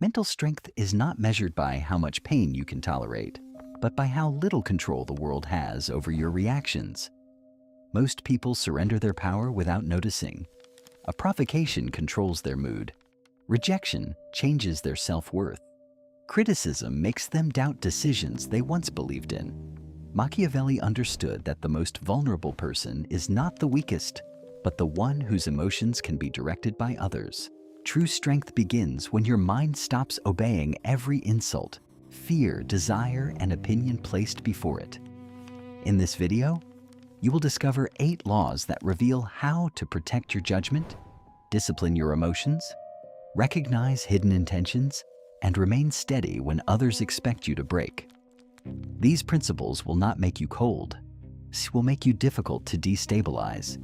Mental strength is not measured by how much pain you can tolerate, but by how little control the world has over your reactions. Most people surrender their power without noticing. A provocation controls their mood. Rejection changes their self-worth. Criticism makes them doubt decisions they once believed in. Machiavelli understood that the most vulnerable person is not the weakest, but the one whose emotions can be directed by others. True strength begins when your mind stops obeying every insult, fear, desire, and opinion placed before it. In this video, you will discover 8 laws that reveal how to protect your judgment, discipline your emotions, recognize hidden intentions, and remain steady when others expect you to break. These principles will not make you cold, they will make you difficult to destabilize.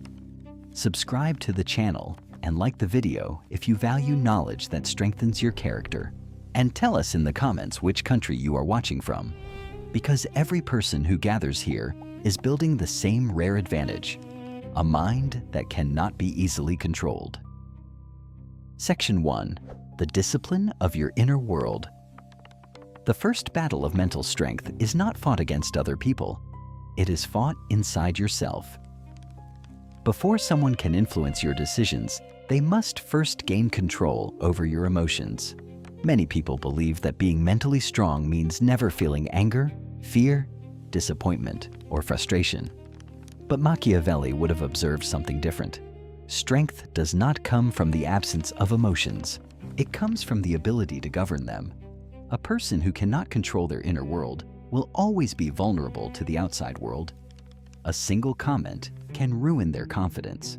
Subscribe to the channel and like the video if you value knowledge that strengthens your character. And tell us in the comments which country you are watching from, because every person who gathers here is building the same rare advantage, a mind that cannot be easily controlled. Section 1. The discipline of your inner world. The first battle of mental strength is not fought against other people. It is fought inside yourself. Before someone can influence your decisions, they must first gain control over your emotions. Many people believe that being mentally strong means never feeling anger, fear, disappointment, or frustration. But Machiavelli would have observed something different. Strength does not come from the absence of emotions. It comes from the ability to govern them. A person who cannot control their inner world will always be vulnerable to the outside world. A single comment can ruin their confidence.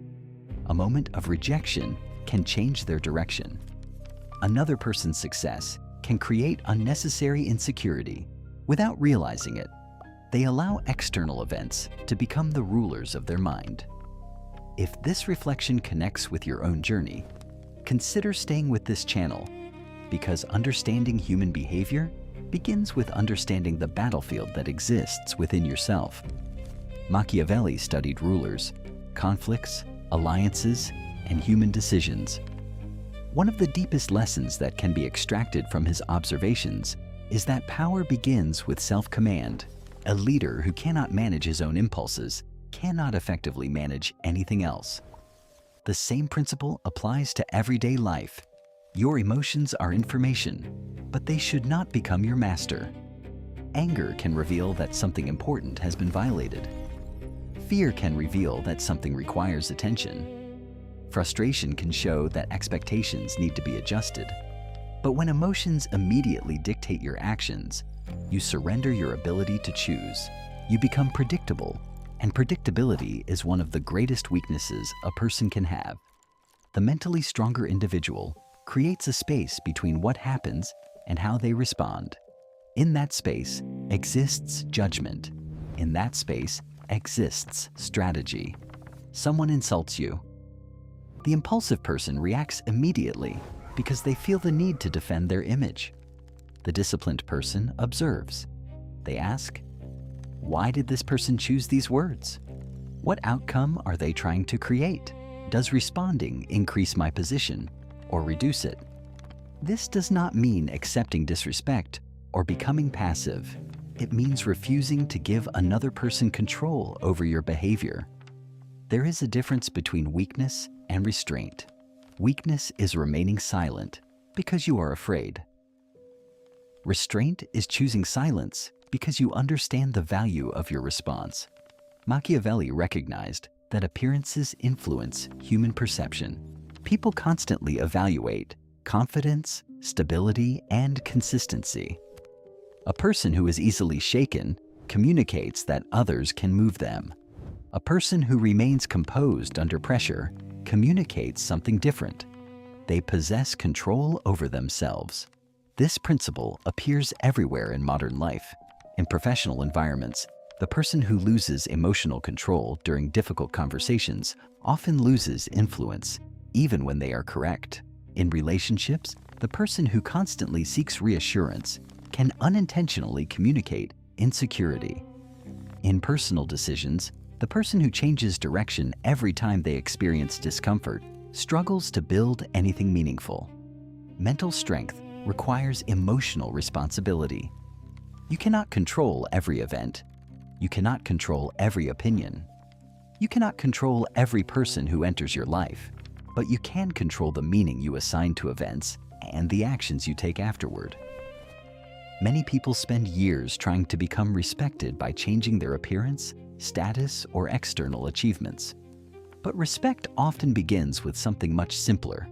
A moment of rejection can change their direction. Another person's success can create unnecessary insecurity. Without realizing it, they allow external events to become the rulers of their mind. If this reflection connects with your own journey, consider staying with this channel, because understanding human behavior begins with understanding the battlefield that exists within yourself. Machiavelli studied rulers, conflicts, alliances, and human decisions. One of the deepest lessons that can be extracted from his observations is that power begins with self-command. A leader who cannot manage his own impulses cannot effectively manage anything else. The same principle applies to everyday life. Your emotions are information, but they should not become your master. Anger can reveal that something important has been violated. Fear can reveal that something requires attention. Frustration can show that expectations need to be adjusted. But when emotions immediately dictate your actions, you surrender your ability to choose. You become predictable, and predictability is one of the greatest weaknesses a person can have. The mentally stronger individual creates a space between what happens and how they respond. In that space exists judgment. In that space exists strategy. Someone insults you. The impulsive person reacts immediately because they feel the need to defend their image. The disciplined person observes. They ask, why did this person choose these words? What outcome are they trying to create? Does responding increase my position or reduce it? This does not mean accepting disrespect or becoming passive. It means refusing to give another person control over your behavior. There is a difference between weakness and restraint. Weakness is remaining silent because you are afraid. Restraint is choosing silence because you understand the value of your response. Machiavelli recognized that appearances influence human perception. People constantly evaluate confidence, stability, and consistency. A person who is easily shaken communicates that others can move them. A person who remains composed under pressure communicates something different. They possess control over themselves. This principle appears everywhere in modern life. In professional environments, the person who loses emotional control during difficult conversations often loses influence, even when they are correct. In relationships, the person who constantly seeks reassurance can unintentionally communicate insecurity. In personal decisions, the person who changes direction every time they experience discomfort struggles to build anything meaningful. Mental strength requires emotional responsibility. You cannot control every event. You cannot control every opinion. You cannot control every person who enters your life, but you can control the meaning you assign to events and the actions you take afterward. Many people spend years trying to become respected by changing their appearance, status, or external achievements. But respect often begins with something much simpler: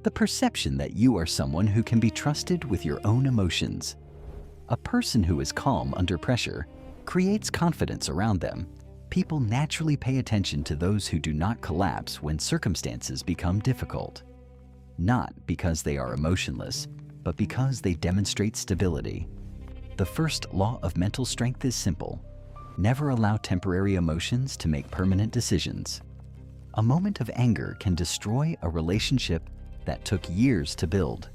the perception that you are someone who can be trusted with your own emotions. A person who is calm under pressure creates confidence around them. People naturally pay attention to those who do not collapse when circumstances become difficult. Not because they are emotionless, but because they demonstrate stability. The first law of mental strength is simple: never allow temporary emotions to make permanent decisions. A moment of anger can destroy a relationship that took years to build.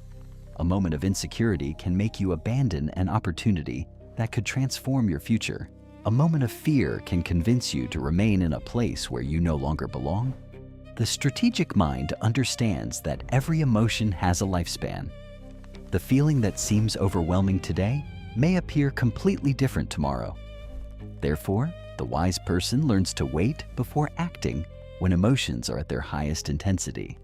A moment of insecurity can make you abandon an opportunity that could transform your future. A moment of fear can convince you to remain in a place where you no longer belong. The strategic mind understands that every emotion has a lifespan. The feeling that seems overwhelming today may appear completely different tomorrow. Therefore, the wise person learns to wait before acting when emotions are at their highest intensity.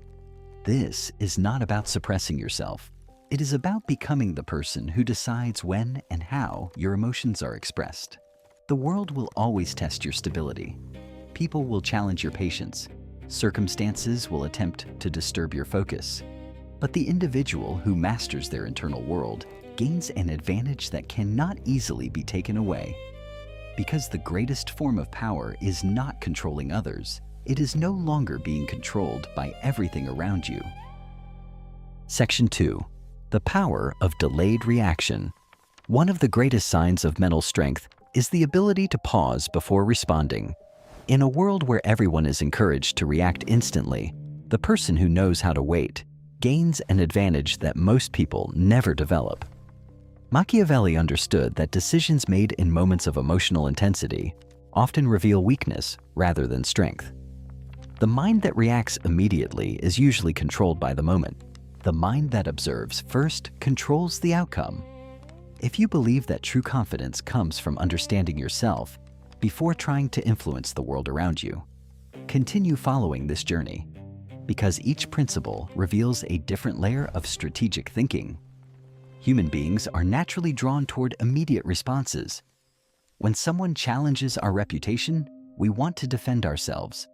This is not about suppressing yourself. It is about becoming the person who decides when and how your emotions are expressed. The world will always test your stability. People will challenge your patience. Circumstances will attempt to disturb your focus. But the individual who masters their internal world gains an advantage that cannot easily be taken away. Because the greatest form of power is not controlling others, it is no longer being controlled by everything around you. Section 2. The power of delayed reaction. One of the greatest signs of mental strength is the ability to pause before responding. In a world where everyone is encouraged to react instantly, the person who knows how to wait gains an advantage that most people never develop. Machiavelli understood that decisions made in moments of emotional intensity often reveal weakness rather than strength. The mind that reacts immediately is usually controlled by the moment. The mind that observes first controls the outcome. If you believe that true confidence comes from understanding yourself before trying to influence the world around you, continue following this journey, because each principle reveals a different layer of strategic thinking. Human beings are naturally drawn toward immediate responses. When someone challenges our reputation, we want to defend ourselves.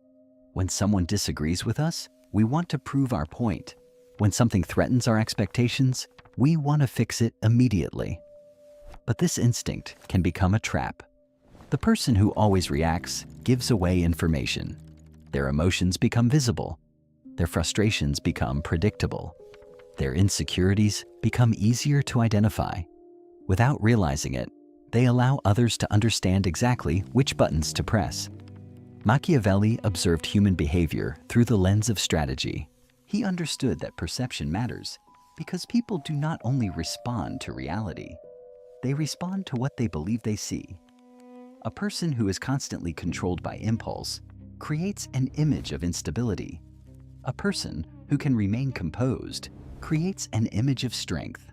When someone disagrees with us, we want to prove our point. When something threatens our expectations, we want to fix it immediately. But this instinct can become a trap. The person who always reacts gives away information. Their emotions become visible. Their frustrations become predictable. Their insecurities become easier to identify. Without realizing it, they allow others to understand exactly which buttons to press. Machiavelli observed human behavior through the lens of strategy. He understood that perception matters because people do not only respond to reality, they respond to what they believe they see. A person who is constantly controlled by impulse creates an image of instability. A person who can remain composed creates an image of strength.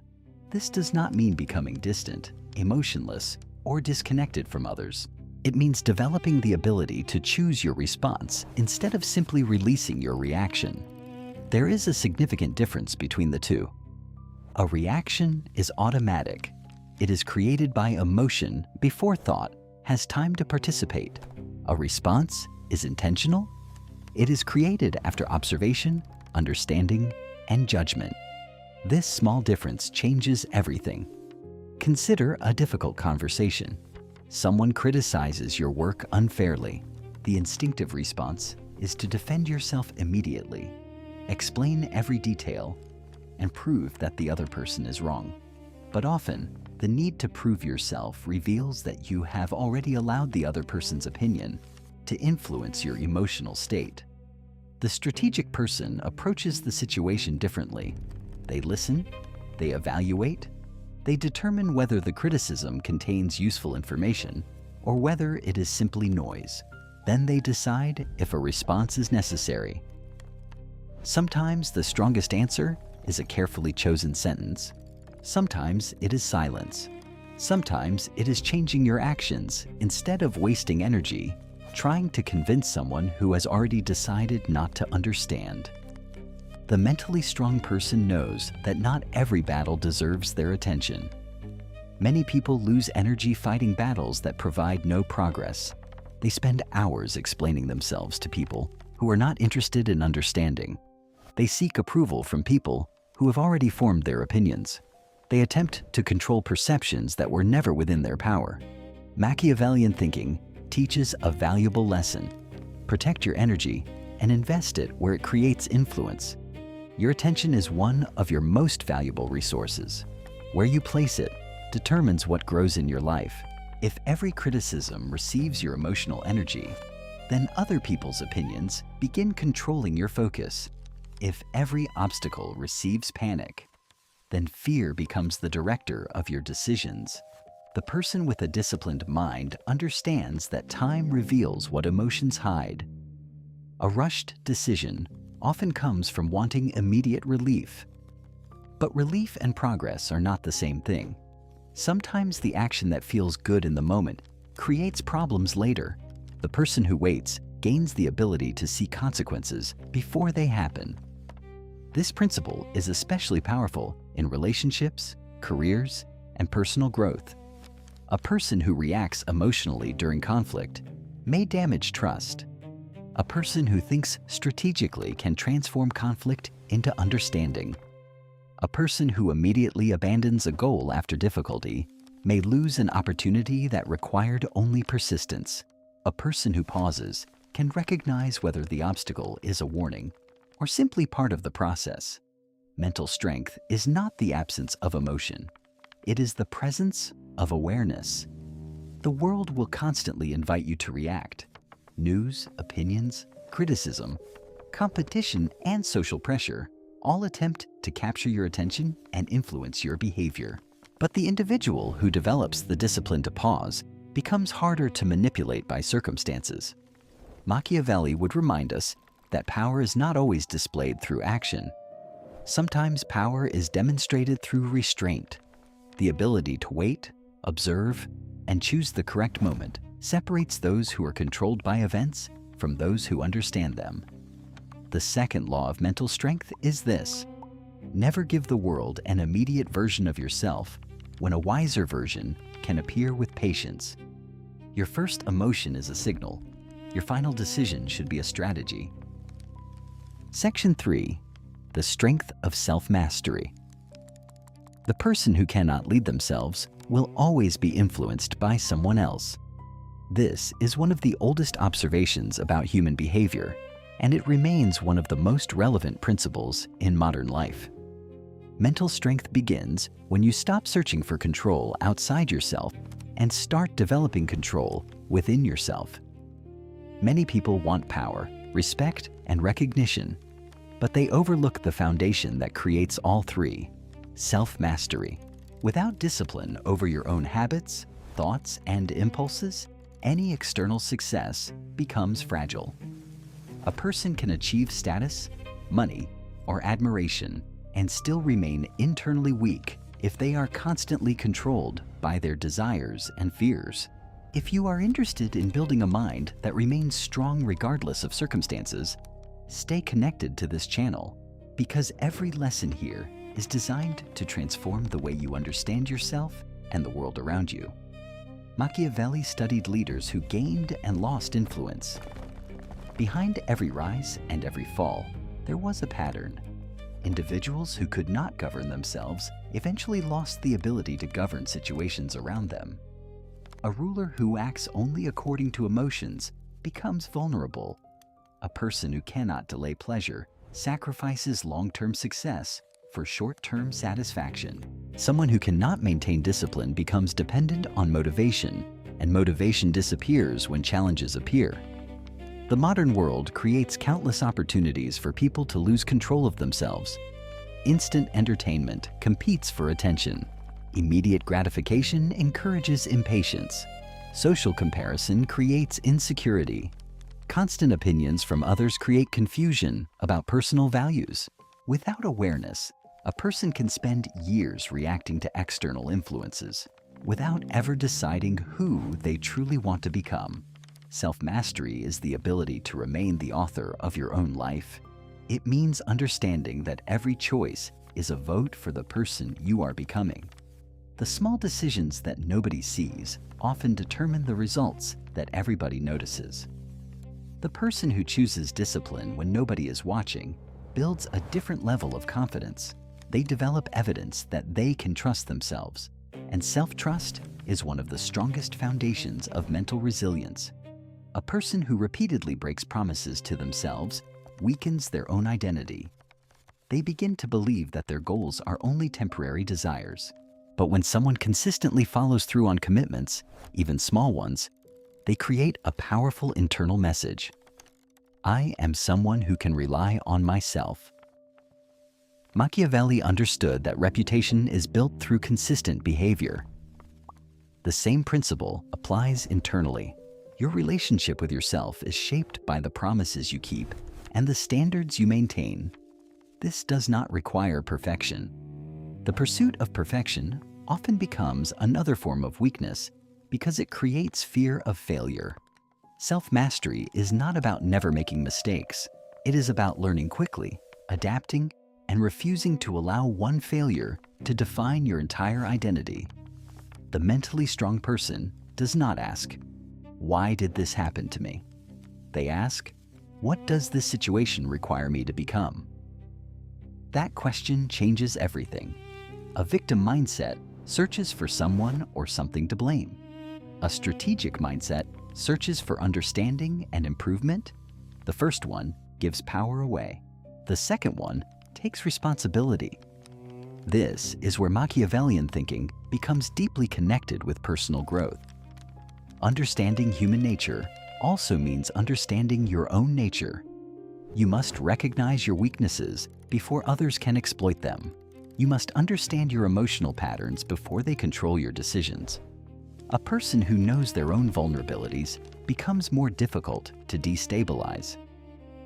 This does not mean becoming distant, emotionless, or disconnected from others. It means developing the ability to choose your response instead of simply releasing your reaction. There is a significant difference between the two. A reaction is automatic. It is created by emotion before thought has time to participate. A response is intentional. It is created after observation, understanding, and judgment. This small difference changes everything. Consider a difficult conversation. Someone criticizes your work unfairly. The instinctive response is to defend yourself immediately, explain every detail, and prove that the other person is wrong. But often, the need to prove yourself reveals that you have already allowed the other person's opinion to influence your emotional state. The strategic person approaches the situation differently. They listen, they evaluate, they determine whether the criticism contains useful information or whether it is simply noise. Then they decide if a response is necessary. Sometimes the strongest answer is a carefully chosen sentence. Sometimes it is silence. Sometimes it is changing your actions instead of wasting energy trying to convince someone who has already decided not to understand. The mentally strong person knows that not every battle deserves their attention. Many people lose energy fighting battles that provide no progress. They spend hours explaining themselves to people who are not interested in understanding. They seek approval from people who have already formed their opinions. They attempt to control perceptions that were never within their power. Machiavellian thinking teaches a valuable lesson. Protect your energy and invest it where it creates influence. Your attention is one of your most valuable resources. Where you place it determines what grows in your life. If every criticism receives your emotional energy, then other people's opinions begin controlling your focus. If every obstacle receives panic, then fear becomes the director of your decisions. The person with a disciplined mind understands that time reveals what emotions hide. A rushed decision often comes from wanting immediate relief. But relief and progress are not the same thing. Sometimes the action that feels good in the moment creates problems later. The person who waits gains the ability to see consequences before they happen. This principle is especially powerful in relationships, careers, and personal growth. A person who reacts emotionally during conflict may damage trust. A person who thinks strategically can transform conflict into understanding. A person who immediately abandons a goal after difficulty may lose an opportunity that required only persistence. A person who pauses can recognize whether the obstacle is a warning or simply part of the process. Mental strength is not the absence of emotion. It is the presence of awareness. The world will constantly invite you to react. News, opinions, criticism, competition, and social pressure all attempt to capture your attention and influence your behavior. But the individual who develops the discipline to pause becomes harder to manipulate by circumstances. Machiavelli would remind us that power is not always displayed through action. Sometimes power is demonstrated through restraint. The ability to wait, observe, and choose the correct moment separates those who are controlled by events from those who understand them. The second law of mental strength is this: never give the world an immediate version of yourself when a wiser version can appear with patience. Your first emotion is a signal. Your final decision should be a strategy. Section 3. The strength of self-mastery. The person who cannot lead themselves will always be influenced by someone else. This is one of the oldest observations about human behavior, and it remains one of the most relevant principles in modern life. Mental strength begins when you stop searching for control outside yourself and start developing control within yourself. Many people want power, respect, and recognition, but they overlook the foundation that creates all three: self-mastery. Without discipline over your own habits, thoughts, and impulses, any external success becomes fragile. A person can achieve status, money, or admiration and still remain internally weak if they are constantly controlled by their desires and fears. If you are interested in building a mind that remains strong regardless of circumstances, stay connected to this channel, because every lesson here is designed to transform the way you understand yourself and the world around you. Machiavelli studied leaders who gained and lost influence. Behind every rise and every fall, there was a pattern. Individuals who could not govern themselves eventually lost the ability to govern situations around them. A ruler who acts only according to emotions becomes vulnerable. A person who cannot delay pleasure sacrifices long-term success for short-term satisfaction. Someone who cannot maintain discipline becomes dependent on motivation, and motivation disappears when challenges appear. The modern world creates countless opportunities for people to lose control of themselves. Instant entertainment competes for attention. Immediate gratification encourages impatience. Social comparison creates insecurity. Constant opinions from others create confusion about personal values. Without awareness, A person can spend years reacting to external influences without ever deciding who they truly want to become. Self-mastery is the ability to remain the author of your own life. It means understanding that every choice is a vote for the person you are becoming. The small decisions that nobody sees often determine the results that everybody notices. The person who chooses discipline when nobody is watching builds a different level of confidence. They develop evidence that they can trust themselves, and self-trust is one of the strongest foundations of mental resilience. A person who repeatedly breaks promises to themselves weakens their own identity. They begin to believe that their goals are only temporary desires. But when someone consistently follows through on commitments, even small ones, they create a powerful internal message. I am someone who can rely on myself. Machiavelli understood that reputation is built through consistent behavior. The same principle applies internally. Your relationship with yourself is shaped by the promises you keep and the standards you maintain. This does not require perfection. The pursuit of perfection often becomes another form of weakness because it creates fear of failure. Self-mastery is not about never making mistakes. It is about learning quickly, adapting, and refusing to allow one failure to define your entire identity. The mentally strong person does not ask, "Why did this happen to me?" They ask, "What does this situation require me to become?" That question changes everything. A victim mindset searches for someone or something to blame. A strategic mindset searches for understanding and improvement. The first one gives power away. The second one takes responsibility. This is where Machiavellian thinking becomes deeply connected with personal growth. Understanding human nature also means understanding your own nature. You must recognize your weaknesses before others can exploit them. You must understand your emotional patterns before they control your decisions. A person who knows their own vulnerabilities becomes more difficult to destabilize.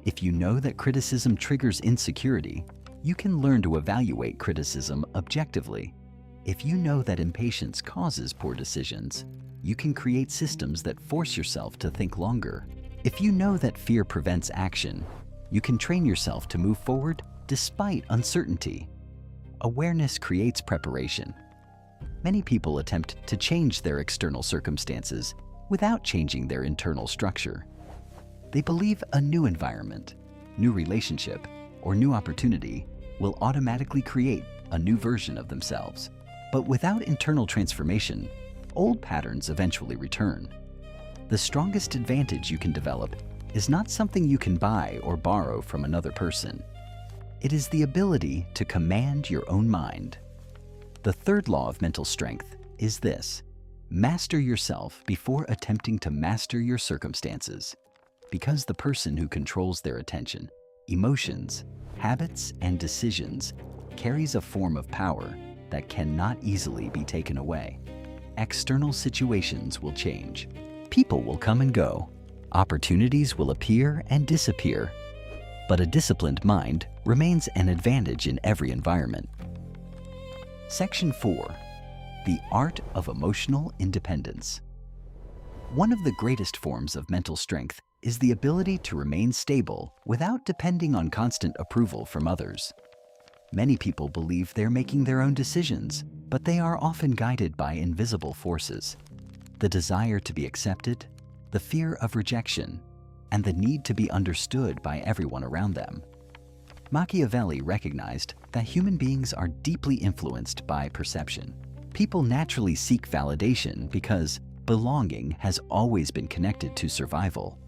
If you know that criticism triggers insecurity, you can learn to evaluate criticism objectively. If you know that impatience causes poor decisions, you can create systems that force yourself to think longer. If you know that fear prevents action, you can train yourself to move forward despite uncertainty. Awareness creates preparation. Many people attempt to change their external circumstances without changing their internal structure. They believe a new environment, new relationship, or new opportunity will automatically create a new version of themselves. But without internal transformation, old patterns eventually return. The strongest advantage you can develop is not something you can buy or borrow from another person. It is the ability to command your own mind. The third law of mental strength is this: master yourself before attempting to master your circumstances. Because the person who controls their attention, emotions, habits, and decisions carries a form of power that cannot easily be taken away. External situations will change. People will come and go. Opportunities will appear and disappear. But a disciplined mind remains an advantage in every environment. Section 4. The Art of Emotional Independence. One of the greatest forms of mental strength is the ability to remain stable without depending on constant approval from others. Many people believe they're making their own decisions, but they are often guided by invisible forces. The desire to be accepted, the fear of rejection, and the need to be understood by everyone around them. Machiavelli recognized that human beings are deeply influenced by perception. People naturally seek validation because belonging has always been connected to survival.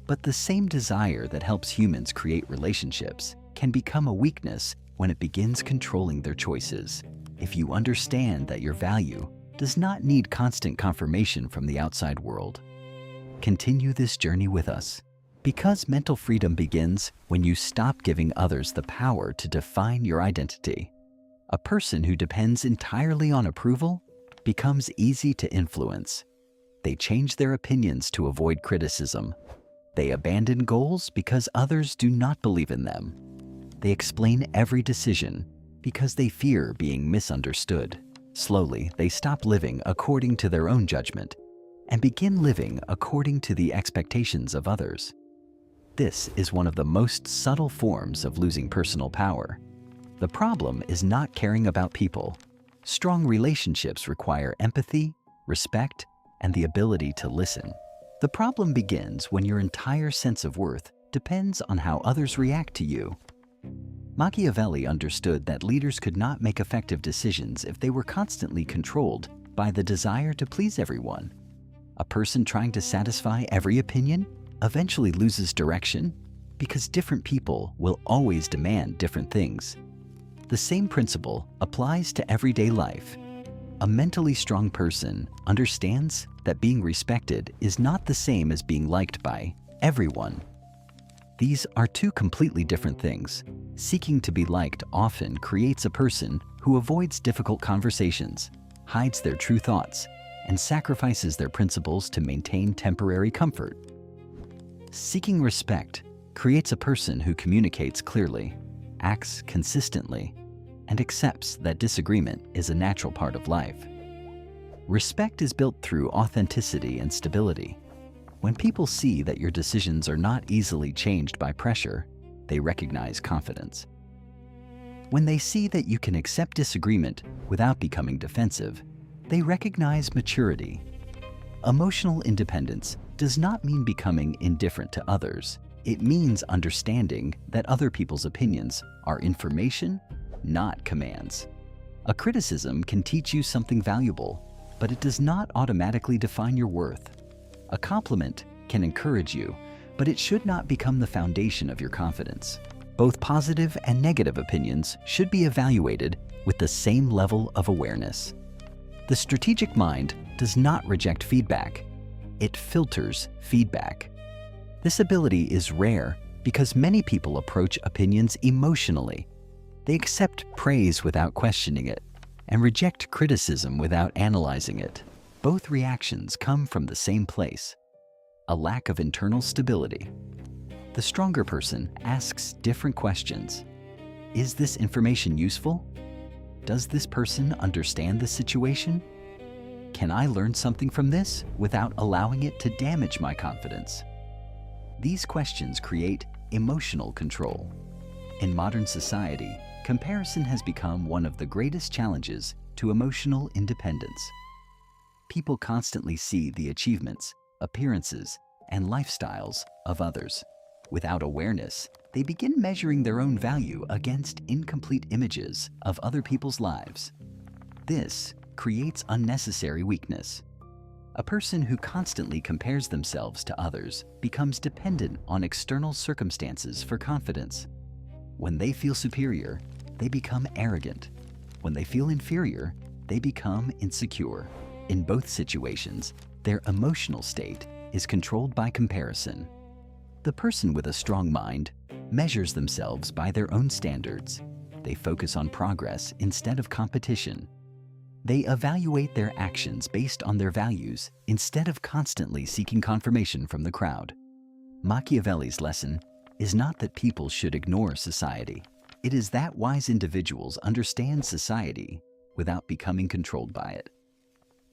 But the same desire that helps humans create relationships can become a weakness when it begins controlling their choices. If you understand that your value does not need constant confirmation from the outside world, continue this journey with us. Because mental freedom begins when you stop giving others the power to define your identity. A person who depends entirely on approval becomes easy to influence. They change their opinions to avoid criticism. They abandon goals because others do not believe in them. They explain every decision because they fear being misunderstood. Slowly, they stop living according to their own judgment and begin living according to the expectations of others. This is one of the most subtle forms of losing personal power. The problem is not caring about people. Strong relationships require empathy, respect, and the ability to listen. The problem begins when your entire sense of worth depends on how others react to you. Machiavelli understood that leaders could not make effective decisions if they were constantly controlled by the desire to please everyone. A person trying to satisfy every opinion eventually loses direction because different people will always demand different things. The same principle applies to everyday life. A mentally strong person understands that being respected is not the same as being liked by everyone. These are two completely different things. Seeking to be liked often creates a person who avoids difficult conversations, hides their true thoughts, and sacrifices their principles to maintain temporary comfort. Seeking respect creates a person who communicates clearly, acts consistently, and accepts that disagreement is a natural part of life. Respect is built through authenticity and stability. When people see that your decisions are not easily changed by pressure, they recognize confidence. When they see that you can accept disagreement without becoming defensive, they recognize maturity. Emotional independence does not mean becoming indifferent to others. It means understanding that other people's opinions are information, not commands. A criticism can teach you something valuable, but it does not automatically define your worth. A compliment can encourage you, but it should not become the foundation of your confidence. Both positive and negative opinions should be evaluated with the same level of awareness. The strategic mind does not reject feedback. It filters feedback. This ability is rare because many people approach opinions emotionally. They accept praise without questioning it and reject criticism without analyzing it. Both reactions come from the same place: a lack of internal stability. The stronger person asks different questions. Is this information useful? Does this person understand the situation? Can I learn something from this without allowing it to damage my confidence? These questions create emotional control. In modern society, comparison has become one of the greatest challenges to emotional independence. People constantly see the achievements, appearances, and lifestyles of others. Without awareness, they begin measuring their own value against incomplete images of other people's lives. This creates unnecessary weakness. A person who constantly compares themselves to others becomes dependent on external circumstances for confidence. When they feel superior, they become arrogant. When they feel inferior, they become insecure. In both situations, their emotional state is controlled by comparison. The person with a strong mind measures themselves by their own standards. They focus on progress instead of competition. They evaluate their actions based on their values instead of constantly seeking confirmation from the crowd. Machiavelli's lesson is not that people should ignore society. It is that wise individuals understand society without becoming controlled by it.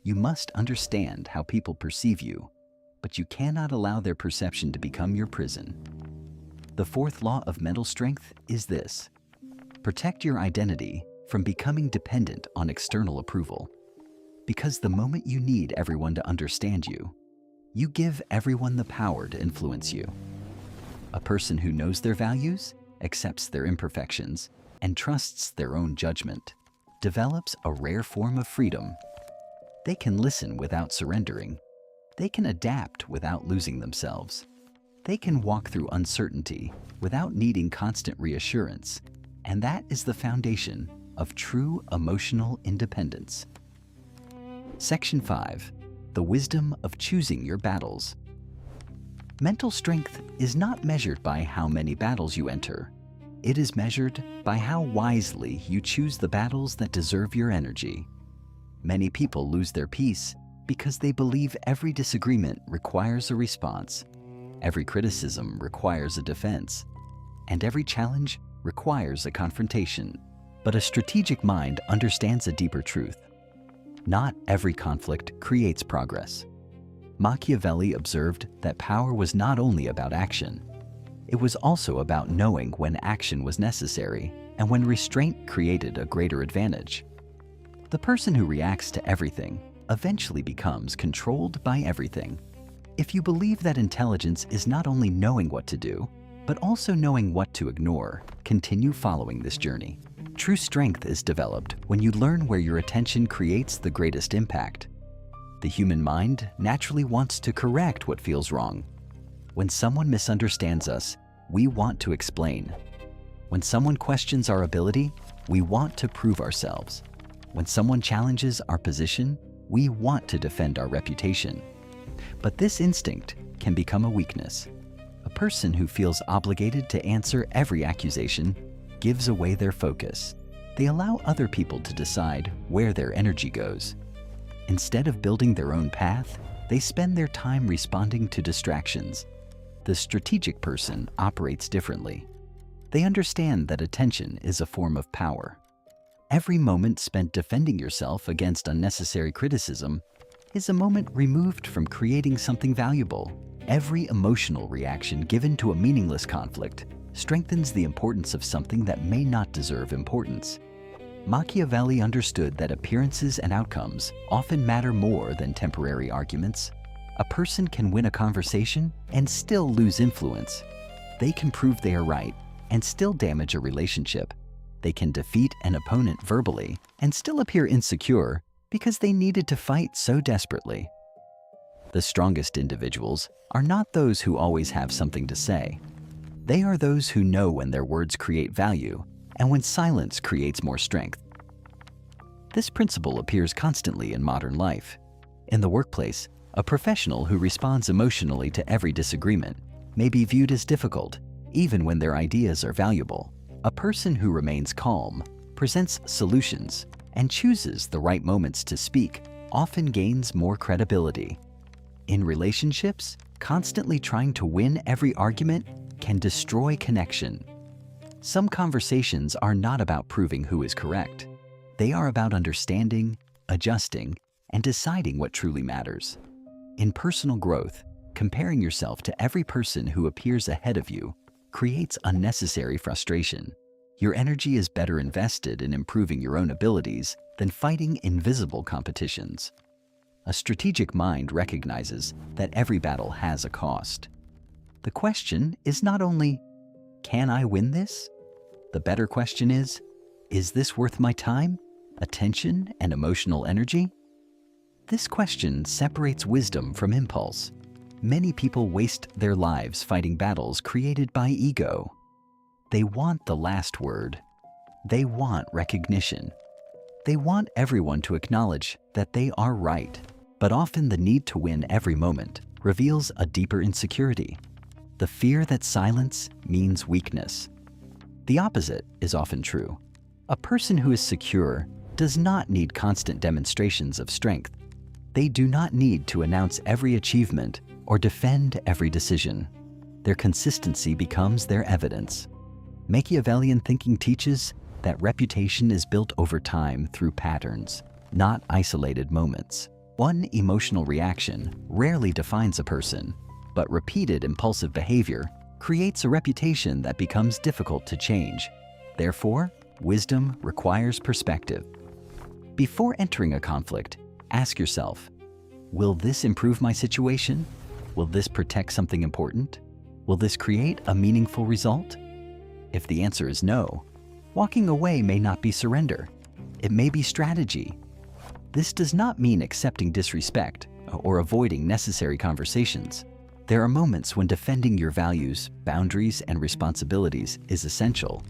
You must understand how people perceive you, but you cannot allow their perception to become your prison. The fourth law of mental strength is this: protect your identity from becoming dependent on external approval. Because the moment you need everyone to understand you, you give everyone the power to influence you. A person who knows their values, accepts their imperfections, and trusts their own judgment develops a rare form of freedom. They can listen without surrendering. They can adapt without losing themselves. They can walk through uncertainty without needing constant reassurance. And that is the foundation of true emotional independence. Section 5. The wisdom of choosing your battles. Mental strength is not measured by how many battles you enter. It is measured by how wisely you choose the battles that deserve your energy. Many people lose their peace because they believe every disagreement requires a response, every criticism requires a defense, and every challenge requires a confrontation. But a strategic mind understands a deeper truth. Not every conflict creates progress. Machiavelli observed that power was not only about action. It was also about knowing when action was necessary and when restraint created a greater advantage. The person who reacts to everything eventually becomes controlled by everything. If you believe that intelligence is not only knowing what to do, but also knowing what to ignore, continue following this journey. True strength is developed when you learn where your attention creates the greatest impact. The human mind naturally wants to correct what feels wrong. When someone misunderstands us, we want to explain. When someone questions our ability, we want to prove ourselves. When someone challenges our position, we want to defend our reputation. But this instinct can become a weakness. A person who feels obligated to answer every accusation gives away their focus. They allow other people to decide where their energy goes. Instead of building their own path, they spend their time responding to distractions. The strategic person operates differently. They understand that attention is a form of power. Every moment spent defending yourself against unnecessary criticism is a moment removed from creating something valuable. Every emotional reaction given to a meaningless conflict strengthens the importance of something that may not deserve importance. Machiavelli understood that appearances and outcomes often matter more than temporary arguments. A person can win a conversation and still lose influence. They can prove they are right and still damage a relationship. They can defeat an opponent verbally and still appear insecure because they needed to fight so desperately. The strongest individuals are not those who always have something to say. They are those who know when their words create value and when silence creates more strength. This principle appears constantly in modern life. In the workplace, a professional who responds emotionally to every disagreement may be viewed as difficult, even when their ideas are valuable. A person who remains calm, presents solutions, and chooses the right moments to speak often gains more credibility. In relationships, constantly trying to win every argument can destroy connection. Some conversations are not about proving who is correct. They are about understanding, adjusting, and deciding what truly matters. In personal growth, comparing yourself to every person who appears ahead of you creates unnecessary frustration. Your energy is better invested in improving your own abilities than fighting invisible competitions. A strategic mind recognizes that every battle has a cost. The question is not only, can I win this? The better question is this worth my time, attention, and emotional energy? This question separates wisdom from impulse. Many people waste their lives fighting battles created by ego. They want the last word. They want recognition. They want everyone to acknowledge that they are right. But often the need to win every moment reveals a deeper insecurity. The fear that silence means weakness. The opposite is often true. A person who is secure does not need constant demonstrations of strength. They do not need to announce every achievement or defend every decision. Their consistency becomes their evidence. Machiavellian thinking teaches that reputation is built over time through patterns, not isolated moments. One emotional reaction rarely defines a person, but repeated impulsive behavior creates a reputation that becomes difficult to change. Therefore, wisdom requires perspective. Before entering a conflict, ask yourself, will this improve my situation? Will this protect something important? Will this create a meaningful result? If the answer is no, walking away may not be surrender. It may be strategy. This does not mean accepting disrespect or avoiding necessary conversations. There are moments when defending your values, boundaries, and responsibilities is essential.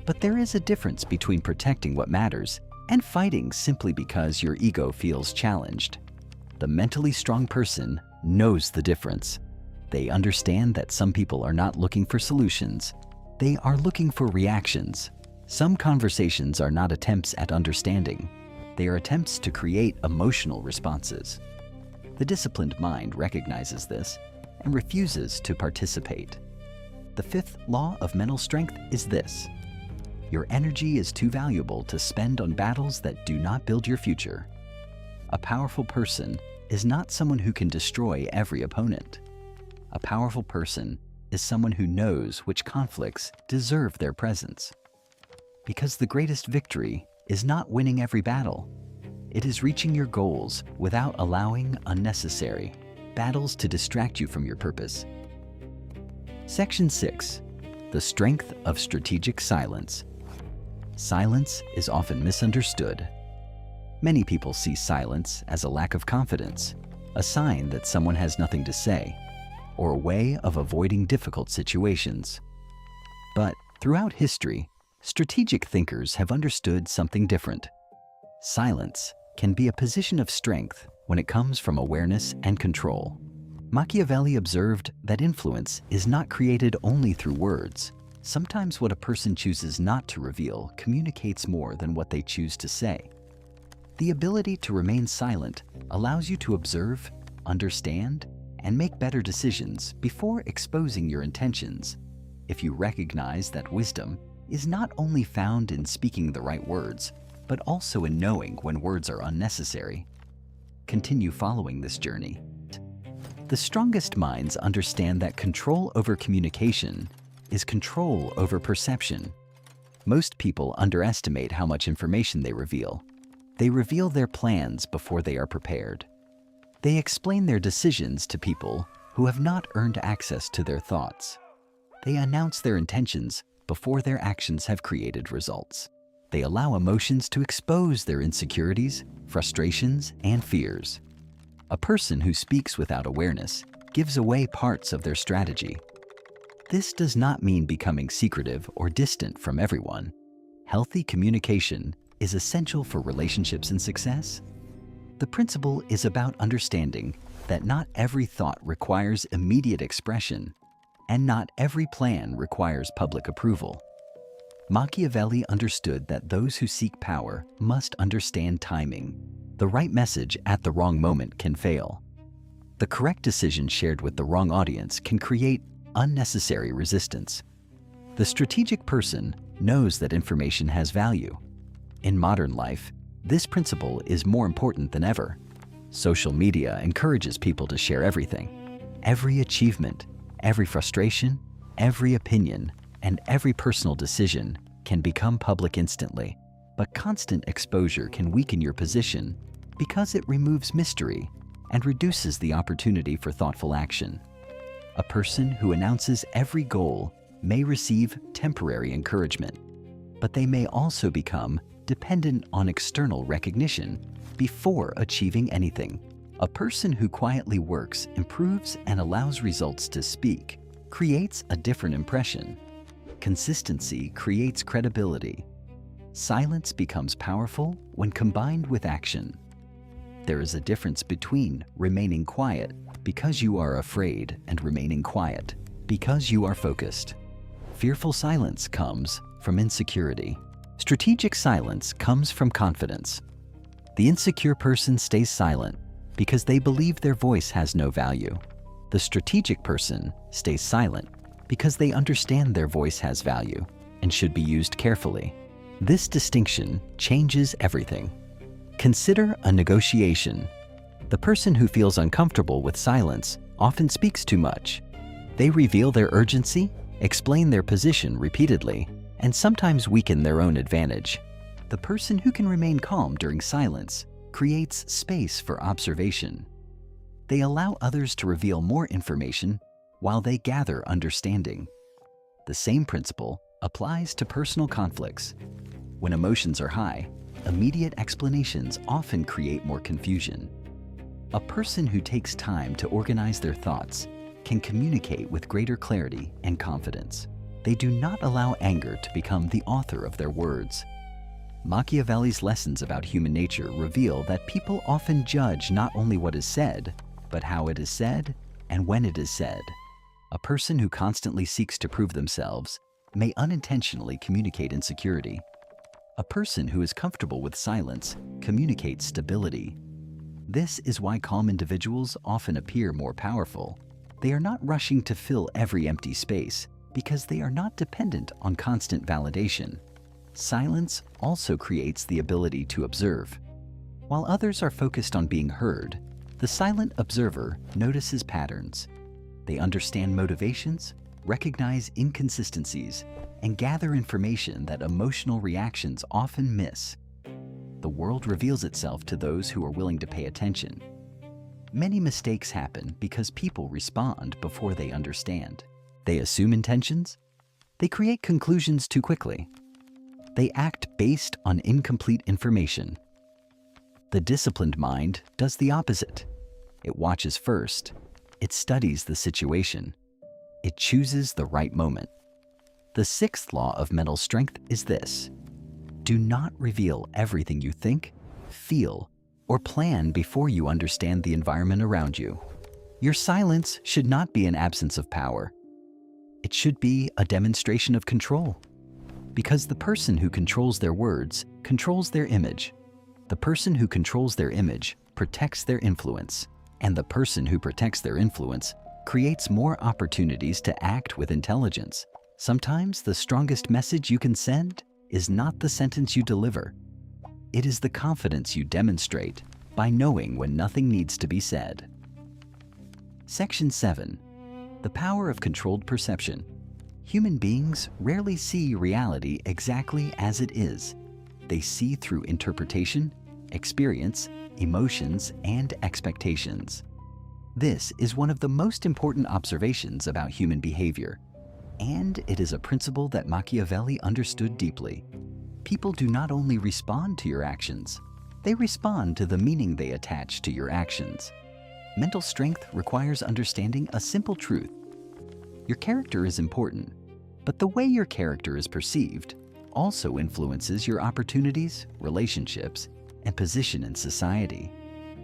But there is a difference between protecting what matters and fighting simply because your ego feels challenged. The mentally strong person knows the difference. They understand that some people are not looking for solutions. They are looking for reactions. Some conversations are not attempts at understanding. They are attempts to create emotional responses. The disciplined mind recognizes this and refuses to participate. The fifth law of mental strength is this: Your energy is too valuable to spend on battles that do not build your future. A powerful person is not someone who can destroy every opponent. A powerful person is someone who knows which conflicts deserve their presence. Because the greatest victory is not winning every battle. It is reaching your goals without allowing unnecessary battles to distract you from your purpose. Section 6. The Strength of Strategic Silence. Silence is often misunderstood. Many people see silence as a lack of confidence, a sign that someone has nothing to say, or a way of avoiding difficult situations. But throughout history, strategic thinkers have understood something different. Silence can be a position of strength when it comes from awareness and control. Machiavelli observed that influence is not created only through words. Sometimes what a person chooses not to reveal communicates more than what they choose to say. The ability to remain silent allows you to observe, understand, and make better decisions before exposing your intentions. If you recognize that wisdom is not only found in speaking the right words, but also in knowing when words are unnecessary. Continue following this journey. The strongest minds understand that control over communication is control over perception. Most people underestimate how much information they reveal. They reveal their plans before they are prepared. They explain their decisions to people who have not earned access to their thoughts. They announce their intentions before their actions have created results. They allow emotions to expose their insecurities, frustrations, and fears. A person who speaks without awareness gives away parts of their strategy. This does not mean becoming secretive or distant from everyone. Healthy communication is essential for relationships and success. The principle is about understanding that not every thought requires immediate expression, and not every plan requires public approval. Machiavelli understood that those who seek power must understand timing. The right message at the wrong moment can fail. The correct decision shared with the wrong audience can create unnecessary resistance. The strategic person knows that information has value. In modern life, this principle is more important than ever. Social media encourages people to share everything. Every achievement, every frustration, every opinion, and every personal decision can become public instantly. But constant exposure can weaken your position because it removes mystery and reduces the opportunity for thoughtful action. A person who announces every goal may receive temporary encouragement, but they may also become dependent on external recognition before achieving anything. A person who quietly works, improves, and allows results to speak creates a different impression. Consistency creates credibility. Silence becomes powerful when combined with action. There is a difference between remaining quiet because you are afraid and remaining quiet because you are focused. Fearful silence comes from insecurity. Strategic silence comes from confidence. The insecure person stays silent because they believe their voice has no value. The strategic person stays silent because they understand their voice has value and should be used carefully. This distinction changes everything. Consider a negotiation. The person who feels uncomfortable with silence often speaks too much. They reveal their urgency, explain their position repeatedly, and sometimes weaken their own advantage. The person who can remain calm during silence creates space for observation. They allow others to reveal more information while they gather understanding. The same principle applies to personal conflicts. When emotions are high, immediate explanations often create more confusion. A person who takes time to organize their thoughts can communicate with greater clarity and confidence. They do not allow anger to become the author of their words. Machiavelli's lessons about human nature reveal that people often judge not only what is said, but how it is said and when it is said. A person who constantly seeks to prove themselves may unintentionally communicate insecurity. A person who is comfortable with silence communicates stability. This is why calm individuals often appear more powerful. They are not rushing to fill every empty space because they are not dependent on constant validation. Silence also creates the ability to observe. While others are focused on being heard, the silent observer notices patterns. They understand motivations, recognize inconsistencies, and gather information that emotional reactions often miss. The world reveals itself to those who are willing to pay attention. Many mistakes happen because people respond before they understand. They assume intentions. They create conclusions too quickly. They act based on incomplete information. The disciplined mind does the opposite. It watches first. It studies the situation. It chooses the right moment. The sixth law of mental strength is this: do not reveal everything you think, feel, or plan before you understand the environment around you. Your silence should not be an absence of power. It should be a demonstration of control. Because the person who controls their words controls their image. The person who controls their image protects their influence. And the person who protects their influence creates more opportunities to act with intelligence. Sometimes the strongest message you can send is not the sentence you deliver. It is the confidence you demonstrate by knowing when nothing needs to be said. Section 7. The power of controlled perception. Human beings rarely see reality exactly as it is. They see through interpretation, experience, emotions, and expectations. This is one of the most important observations about human behavior, and it is a principle that Machiavelli understood deeply. People do not only respond to your actions, they respond to the meaning they attach to your actions. Mental strength requires understanding a simple truth. Your character is important, but the way your character is perceived also influences your opportunities, relationships, and position in society.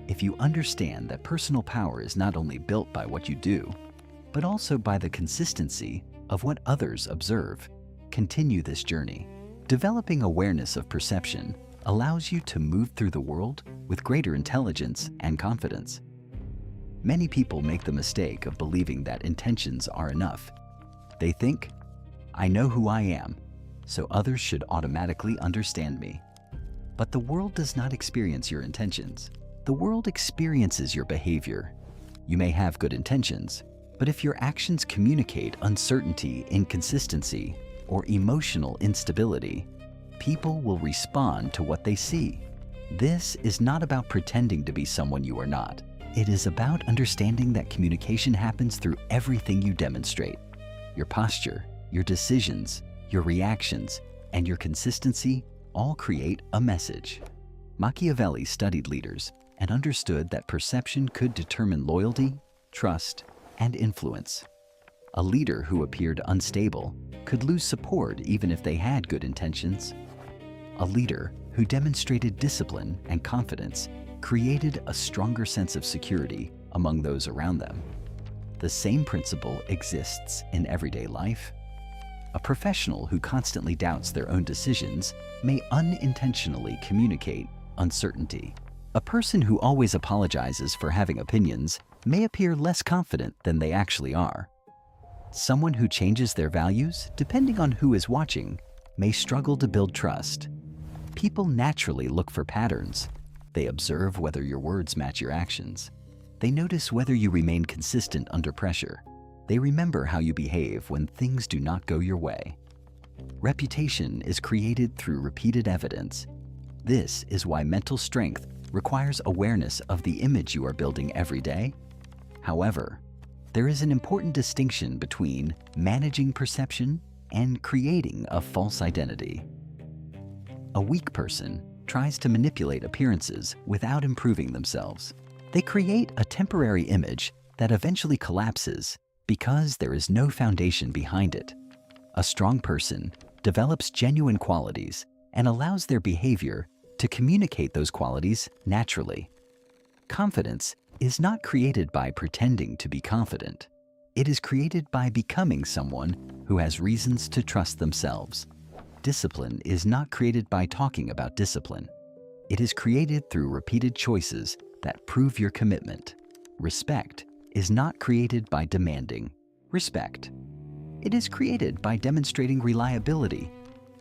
If you understand that personal power is not only built by what you do, but also by the consistency of what others observe, continue this journey. Developing awareness of perception allows you to move through the world with greater intelligence and confidence. Many people make the mistake of believing that intentions are enough. They think, I know who I am, so others should automatically understand me. But the world does not experience your intentions. The world experiences your behavior. You may have good intentions, but if your actions communicate uncertainty, inconsistency, or emotional instability, people will respond to what they see. This is not about pretending to be someone you are not. It is about understanding that communication happens through everything you demonstrate. Your posture, your decisions, your reactions, and your consistency all create a message. Machiavelli studied leaders and understood that perception could determine loyalty, trust, and influence. A leader who appeared unstable could lose support even if they had good intentions. A leader who demonstrated discipline and confidence created a stronger sense of security among those around them. The same principle exists in everyday life. A professional who constantly doubts their own decisions may unintentionally communicate uncertainty. A person who always apologizes for having opinions may appear less confident than they actually are. Someone who changes their values, depending on who is watching, may struggle to build trust. People naturally look for patterns. They observe whether your words match your actions. They notice whether you remain consistent under pressure. They remember how you behave when things do not go your way. Reputation is created through repeated evidence. This is why mental strength requires awareness of the image you are building every day. However, there is an important distinction between managing perception and creating a false identity. A weak person tries to manipulate appearances without improving themselves. They create a temporary image that eventually collapses because there is no foundation behind it. A strong person develops genuine qualities and allows their behavior to communicate those qualities naturally. Confidence is not created by pretending to be confident. It is created by becoming someone who has reasons to trust themselves. Discipline is not created by talking about discipline. It is created through repeated choices that prove your commitment. Respect is not created by demanding respect. It is created by demonstrating reliability.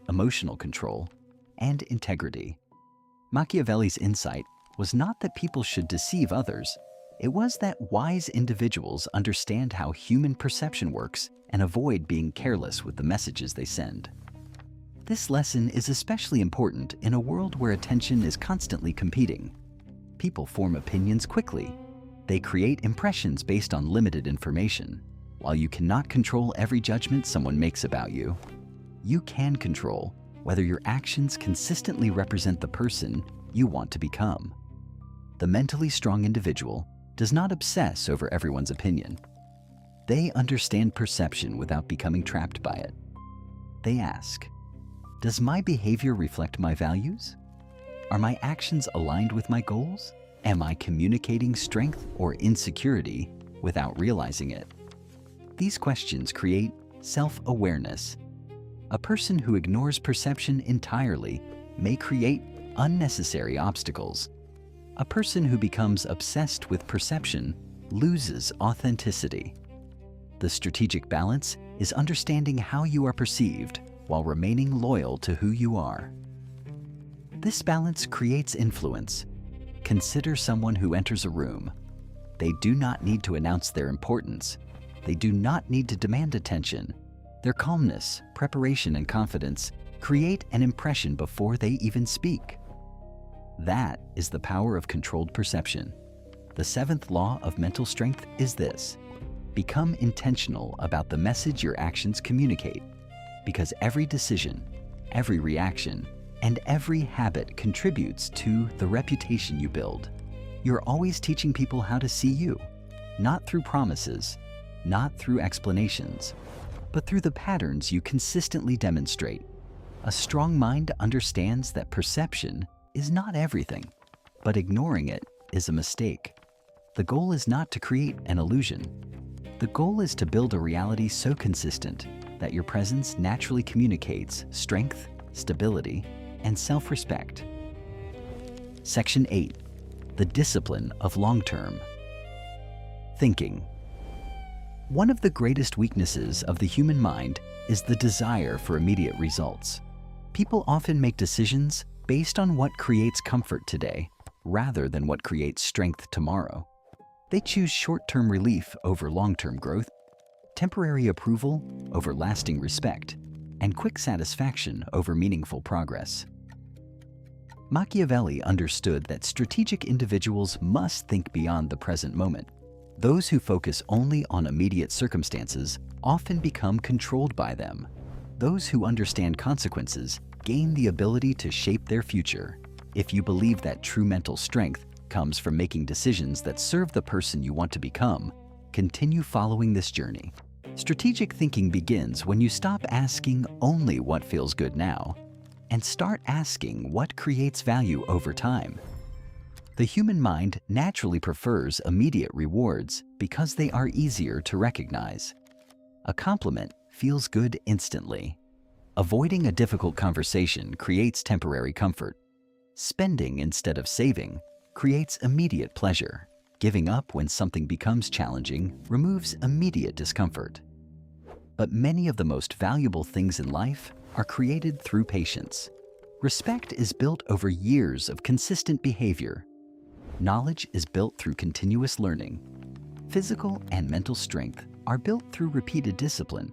emotional control, and integrity. Machiavelli's insight was not that people should deceive others. It was that wise individuals understand how human perception works and avoid being careless with the messages they send. This lesson is especially important in a world where attention is constantly competing. People form opinions quickly. They create impressions based on limited information. While you cannot control every judgment someone makes about you, you can control whether your actions consistently represent the person you want to become. The mentally strong individual does not obsess over everyone's opinion. They understand perception without becoming trapped by it. They ask, does my behavior reflect my values? Are my actions aligned with my goals? Am I communicating strength or insecurity without realizing it? These questions create self-awareness. A person who ignores perception entirely may create unnecessary obstacles. A person who becomes obsessed with perception loses authenticity. The strategic balance is understanding how you are perceived while remaining loyal to who you are. This balance creates influence. Consider someone who enters a room. They do not need to announce their importance. They do not need to demand attention. Their calmness, preparation, and confidence create an impression before they even speak. That is the power of controlled perception. The seventh law of mental strength is this: become intentional about the message your actions communicate, because every decision, every reaction, and every habit contributes to the reputation you build. You're always teaching people how to see you, not through promises, not through explanations, but through the patterns you consistently demonstrate. A strong mind understands that perception is not everything, but ignoring it is a mistake. The goal is not to create an illusion. The goal is to build a reality so consistent that your presence naturally communicates strength, stability, and self-respect. Section 8. The discipline of long-term thinking. One of the greatest weaknesses of the human mind is the desire for immediate results. People often make decisions based on what creates comfort today, rather than what creates strength tomorrow. They choose short-term relief over long-term growth, temporary approval over lasting respect, and quick satisfaction over meaningful progress. Machiavelli understood that strategic individuals must think beyond the present moment. Those who focus only on immediate circumstances often become controlled by them. Those who understand consequences gain the ability to shape their future. If you believe that true mental strength comes from making decisions that serve the person you want to become, continue following this journey. Strategic thinking begins when you stop asking only what feels good now and start asking what creates value over time. The human mind naturally prefers immediate rewards because they are easier to recognize. A compliment feels good instantly. Avoiding a difficult conversation creates temporary comfort. Spending instead of saving creates immediate pleasure. Giving up when something becomes challenging removes immediate discomfort. But many of the most valuable things in life are created through patience. Respect is built over years of consistent behavior. Knowledge is built through continuous learning. Physical and mental strength are built through repeated discipline.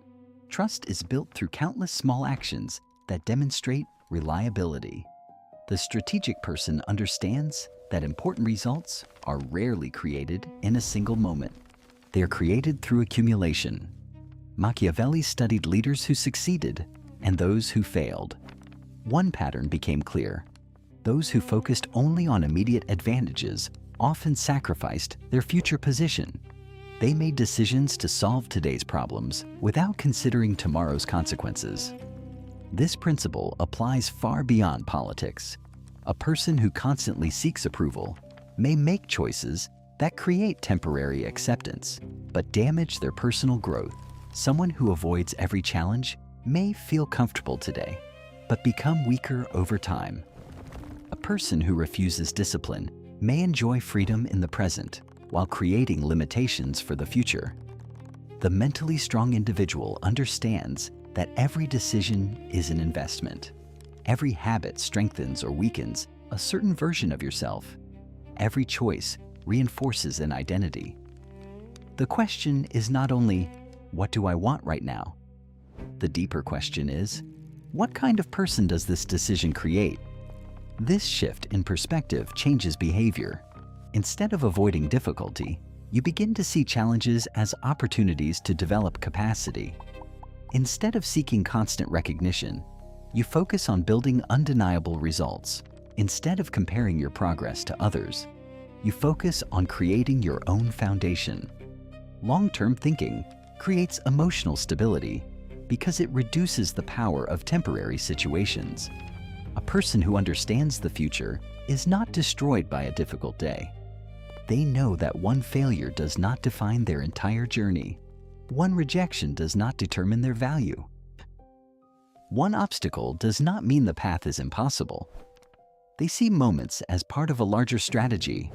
Trust is built through countless small actions that demonstrate reliability. The strategic person understands that important results are rarely created in a single moment. They are created through accumulation. Machiavelli studied leaders who succeeded and those who failed. One pattern became clear. Those who focused only on immediate advantages often sacrificed their future position. They made decisions to solve today's problems without considering tomorrow's consequences. This principle applies far beyond politics. A person who constantly seeks approval may make choices that create temporary acceptance, but damage their personal growth. Someone who avoids every challenge may feel comfortable today, but become weaker over time. A person who refuses discipline may enjoy freedom in the present while creating limitations for the future. The mentally strong individual understands that every decision is an investment. Every habit strengthens or weakens a certain version of yourself. Every choice reinforces an identity. The question is not only, what do I want right now? The deeper question is, what kind of person does this decision create? This shift in perspective changes behavior. Instead of avoiding difficulty, you begin to see challenges as opportunities to develop capacity. Instead of seeking constant recognition, you focus on building undeniable results. Instead of comparing your progress to others, you focus on creating your own foundation. Long-term thinking creates emotional stability because it reduces the power of temporary situations. A person who understands the future is not destroyed by a difficult day. They know that one failure does not define their entire journey. One rejection does not determine their value. One obstacle does not mean the path is impossible. They see moments as part of a larger strategy.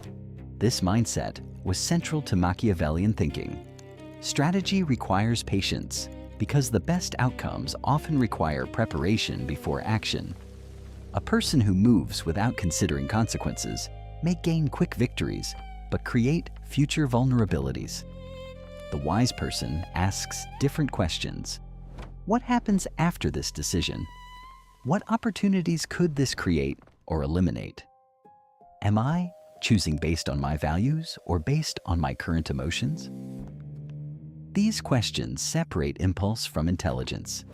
This mindset was central to Machiavellian thinking. Strategy requires patience because the best outcomes often require preparation before action. A person who moves without considering consequences may gain quick victories, but create future vulnerabilities. The wise person asks different questions. What happens after this decision? What opportunities could this create or eliminate? Am I choosing based on my values or based on my current emotions? These questions separate impulse from intelligence.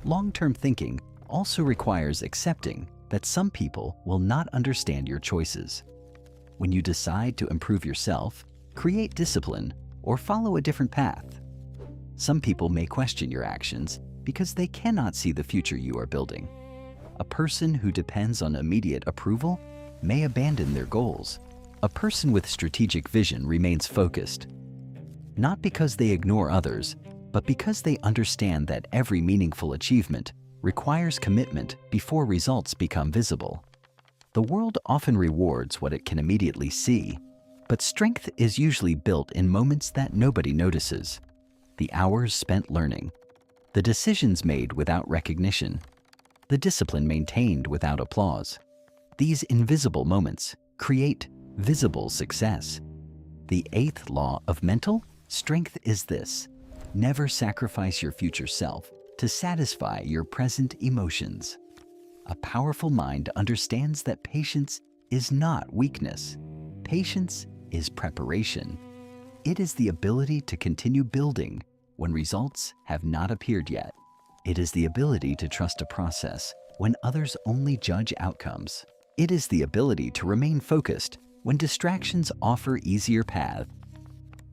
Long-term thinking also requires accepting that some people will not understand your choices. When you decide to improve yourself, create discipline, or follow a different path, some people may question your actions because they cannot see the future you are building. A person who depends on immediate approval may abandon their goals. A person with strategic vision remains focused, not because they ignore others, but because they understand that every meaningful achievement requires commitment before results become visible. The world often rewards what it can immediately see, but strength is usually built in moments that nobody notices. The hours spent learning, the decisions made without recognition, the discipline maintained without applause. These invisible moments create visible success. The eighth law of mental strength is this: never sacrifice your future self to satisfy your present emotions. A powerful mind understands that patience is not weakness. Patience is preparation. It is the ability to continue building when results have not appeared yet. It is the ability to trust a process when others only judge outcomes. It is the ability to remain focused when distractions offer easier paths.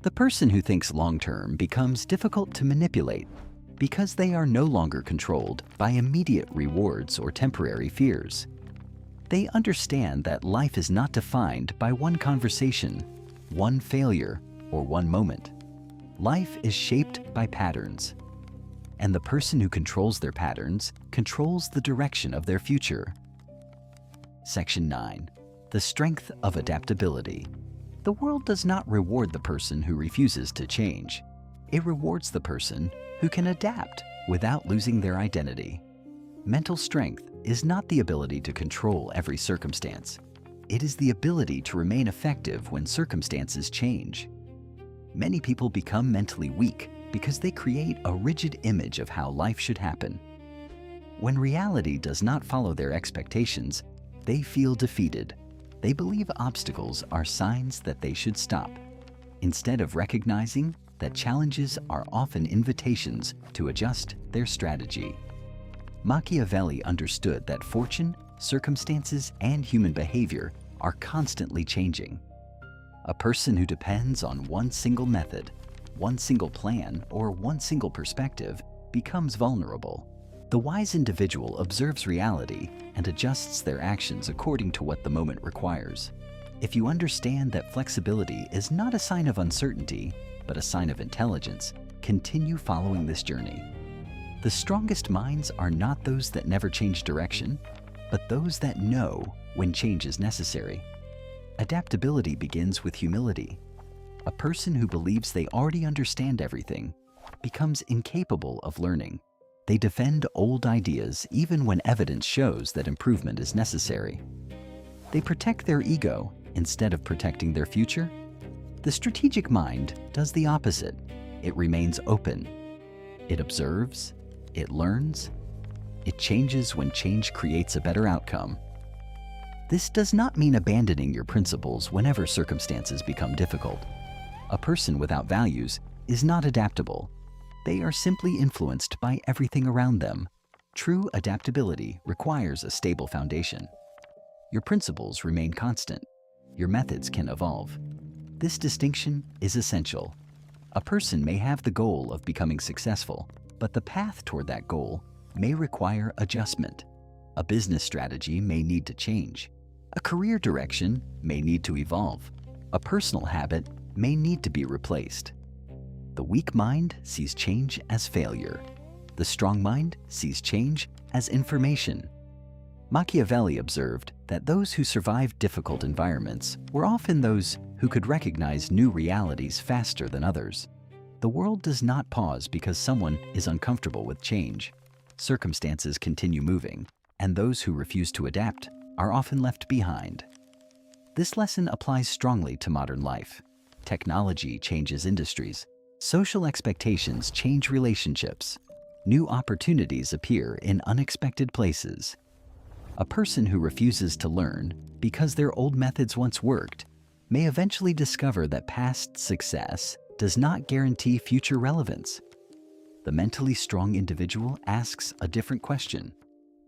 The person who thinks long-term becomes difficult to manipulate because they are no longer controlled by immediate rewards or temporary fears. They understand that life is not defined by one conversation, one failure, or one moment. Life is shaped by patterns, and the person who controls their patterns controls the direction of their future. Section 9. The Strength of Adaptability. The world does not reward the person who refuses to change. It rewards the person who can adapt without losing their identity. Mental strength is not the ability to control every circumstance. It is the ability to remain effective when circumstances change. Many people become mentally weak because they create a rigid image of how life should happen. When reality does not follow their expectations, they feel defeated. They believe obstacles are signs that they should stop, instead of recognizing that challenges are often invitations to adjust their strategy. Machiavelli understood that fortune, circumstances, and human behavior are constantly changing. A person who depends on one single method, one single plan, or one single perspective becomes vulnerable. The wise individual observes reality and adjusts their actions according to what the moment requires. If you understand that flexibility is not a sign of uncertainty, but a sign of intelligence, continue following this journey. The strongest minds are not those that never change direction, but those that know when change is necessary. Adaptability begins with humility. A person who believes they already understand everything becomes incapable of learning. They defend old ideas even when evidence shows that improvement is necessary. They protect their ego instead of protecting their future. The strategic mind does the opposite. It remains open. It observes. It learns. It changes when change creates a better outcome. This does not mean abandoning your principles whenever circumstances become difficult. A person without values is not adaptable. They are simply influenced by everything around them. True adaptability requires a stable foundation. Your principles remain constant. Your methods can evolve. This distinction is essential. A person may have the goal of becoming successful, but the path toward that goal may require adjustment. A business strategy may need to change. A career direction may need to evolve. A personal habit may need to be replaced. The weak mind sees change as failure. The strong mind sees change as information. Machiavelli observed that those who survived difficult environments were often those who could recognize new realities faster than others. The world does not pause because someone is uncomfortable with change. Circumstances continue moving, and those who refuse to adapt are often left behind. This lesson applies strongly to modern life. Technology changes industries. Social expectations change relationships. New opportunities appear in unexpected places. A person who refuses to learn because their old methods once worked may eventually discover that past success does not guarantee future relevance. The mentally strong individual asks a different question,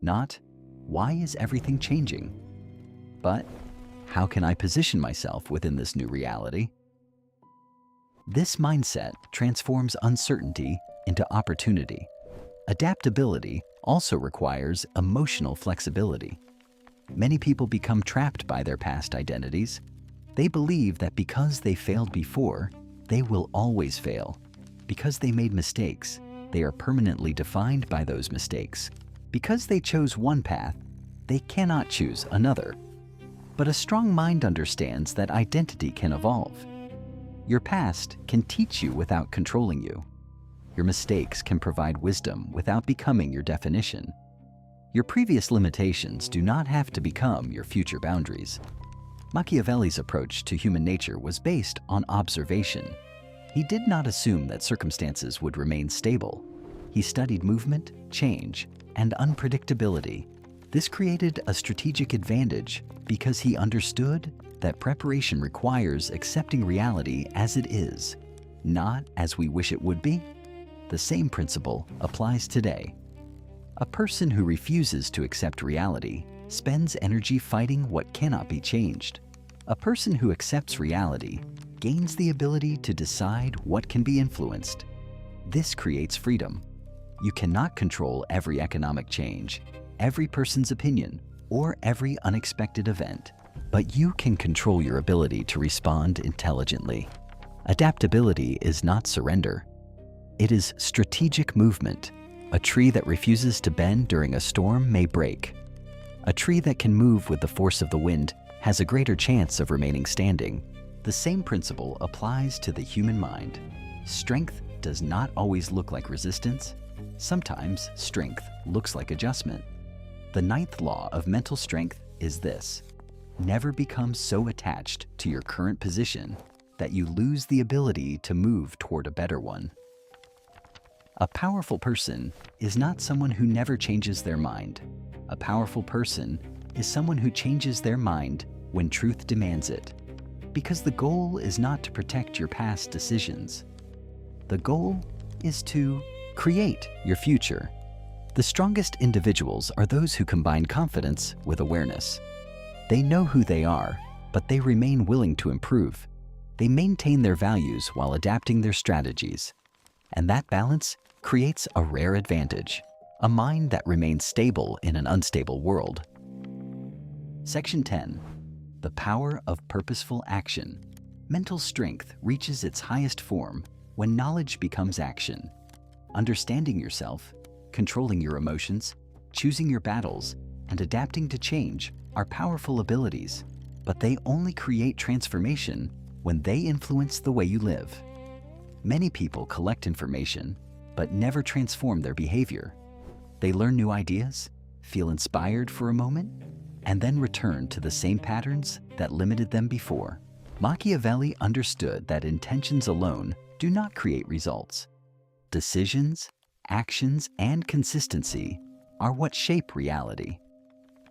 not, "Why is everything changing?" but, "How can I position myself within this new reality?" This mindset transforms uncertainty into opportunity. Adaptability also requires emotional flexibility. Many people become trapped by their past identities. They believe that because they failed before, they will always fail. Because they made mistakes, they are permanently defined by those mistakes. Because they chose one path, they cannot choose another. But a strong mind understands that identity can evolve. Your past can teach you without controlling you. Your mistakes can provide wisdom without becoming your definition. Your previous limitations do not have to become your future boundaries. Machiavelli's approach to human nature was based on observation. He did not assume that circumstances would remain stable. He studied movement, change, and unpredictability. This created a strategic advantage because he understood that preparation requires accepting reality as it is, not as we wish it would be. The same principle applies today. A person who refuses to accept reality spends energy fighting what cannot be changed. A person who accepts reality gains the ability to decide what can be influenced. This creates freedom. You cannot control every economic change, every person's opinion, or every unexpected event, but you can control your ability to respond intelligently. Adaptability is not surrender. It is strategic movement. A tree that refuses to bend during a storm may break. A tree that can move with the force of the wind has a greater chance of remaining standing. The same principle applies to the human mind. Strength does not always look like resistance. Sometimes strength looks like adjustment. The ninth law of mental strength is this: never become so attached to your current position that you lose the ability to move toward a better one. A powerful person is not someone who never changes their mind. A powerful person is someone who changes their mind when truth demands it. Because the goal is not to protect your past decisions. The goal is to create your future. The strongest individuals are those who combine confidence with awareness. They know who they are, but they remain willing to improve. They maintain their values while adapting their strategies. And that balance creates a rare advantage, a mind that remains stable in an unstable world. Section 10. The power of purposeful action. Mental strength reaches its highest form when knowledge becomes action. Understanding yourself, controlling your emotions, choosing your battles, and adapting to change are powerful abilities, but they only create transformation when they influence the way you live. Many people collect information, but never transform their behavior. They learn new ideas, feel inspired for a moment, and then return to the same patterns that limited them before. Machiavelli understood that intentions alone do not create results. Decisions, actions, and consistency are what shape reality.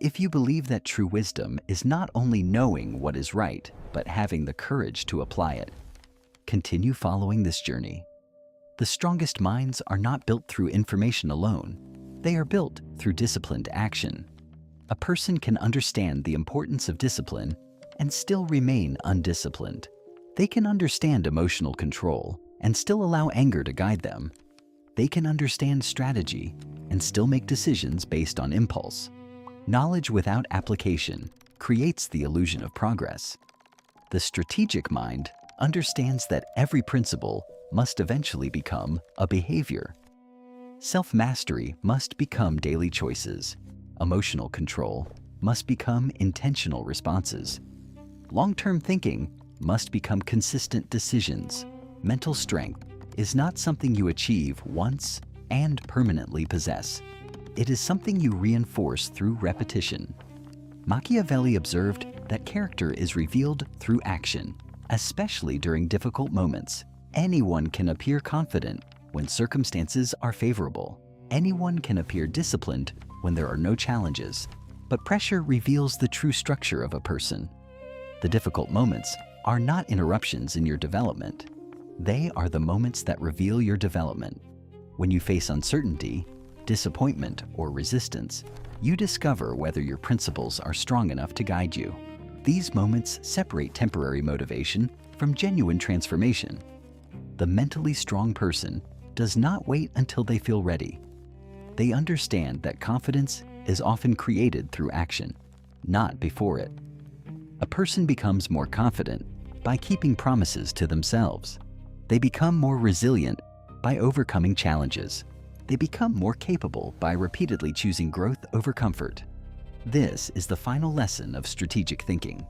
If you believe that true wisdom is not only knowing what is right, but having the courage to apply it, continue following this journey. The strongest minds are not built through information alone. They are built through disciplined action. A person can understand the importance of discipline and still remain undisciplined. They can understand emotional control and still allow anger to guide them. They can understand strategy and still make decisions based on impulse. Knowledge without application creates the illusion of progress. The strategic mind understands that every principle must eventually become a behavior. Self-mastery must become daily choices. Emotional control must become intentional responses. Long-term thinking must become consistent decisions. Mental strength is not something you achieve once and permanently possess. It is something you reinforce through repetition. Machiavelli observed that character is revealed through action, especially during difficult moments. Anyone can appear confident when circumstances are favorable. Anyone can appear disciplined when there are no challenges. But pressure reveals the true structure of a person. The difficult moments are not interruptions in your development. They are the moments that reveal your development. When you face uncertainty, disappointment, or resistance, you discover whether your principles are strong enough to guide you. These moments separate temporary motivation from genuine transformation. The mentally strong person does not wait until they feel ready. They understand that confidence is often created through action, not before it. A person becomes more confident by keeping promises to themselves. They become more resilient by overcoming challenges. They become more capable by repeatedly choosing growth over comfort. This is the final lesson of strategic thinking.